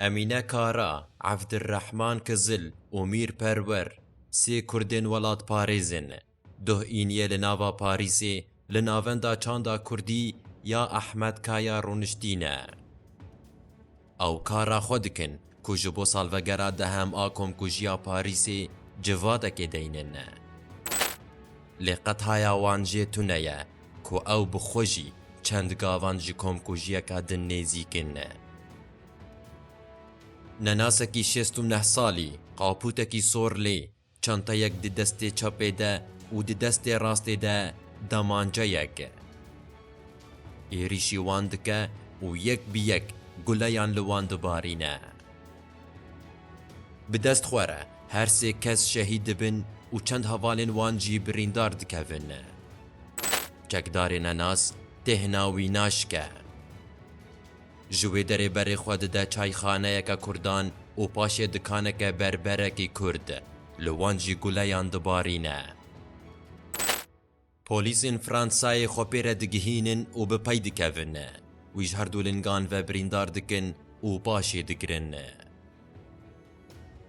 امینه کارا، عبدالرحمن کزل و میر پرور سی کردین ولات پاریزن ده اینیه لناوا پاریسی لناوندا چاندا کردی یا احمد کایا رونشتینه او کارا خودکن که جبو سالوگرا دهم آکم کجیا پاریسی جوادک دینن لقت هایا وانجی تونه که او بخوشی چند گاوان جی کم کجیا که دن نیزیکن نناسکی 69 سالی قاپوتکی سور لی چانتا یک دی دست چپه ده و دی دست راست ده دمانجه یک ایریشی واندکه و یک بی یک گلیان لواند بارینه بدست خوره هر سه کس شهید بن و چند حوالین وانجی بریندار دکوین چکدار نناس تهناوی ناشکه جوی دره بری خود ده چای خانه یک کردان و پاش دکانه که بربرکی کرد لوانجی گلیان دبارینه پولیسین فرانسای خوپیر دگهینن و بپی دکوین ویج هر دولنگان و بریندار دکن و پاشی دگرن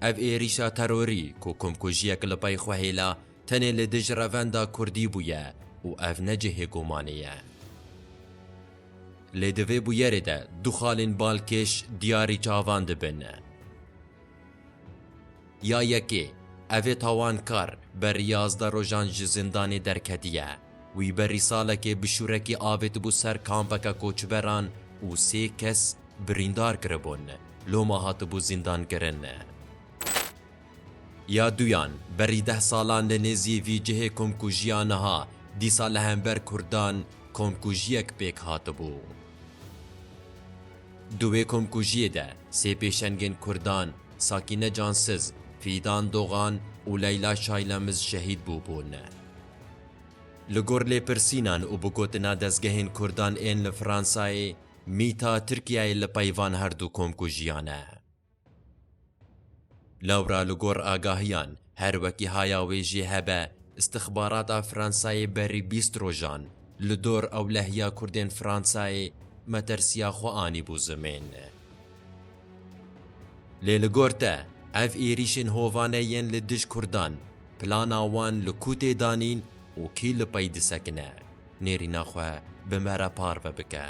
او ایریشا تروری که کمکوژیه که لپای خوهیلا تنه لدج روندا کردی بویه و او نجه گمانیه لدوی بویره ده دو خالین بالکش دیاری چاوان دبن یا یکی اوی تاوانکار بر 11 روژان زندانی درکتیه وی بری ساله که بشورکی آوید بو سر کامپکا کوچبران و 3 کس بریندار کربون لوما هات بو زندان کرن یا دویان بری 10 سالان لنزی وی جه کمکوژیانها دی سال همبر کردان کمکوژیک پیک هات بو دوی کمکوژیه ده 3 پیشنگین کردان ساکینه جانسز فیدان دوغان و لیلا شایلمز شهید بوبون لگور لی پرسینان و بگوتنا دزگهین کردان این لفرانسای میتا ترکیه لپایوان هر دو کمکوژیانه لورا لگور آگاهیان هر وکی هایا ویجی هبه استخبارات فرانسای بری 20 روژان لدور او لحیا کردین فرانسای مترسیا خو آنی بو زمین لیلگورته اف ایریشن هووانه ین لدش کردان پلانا وان لکوت دانین و کی لپای دسکنه نیری نخواه بمرا پار و بکه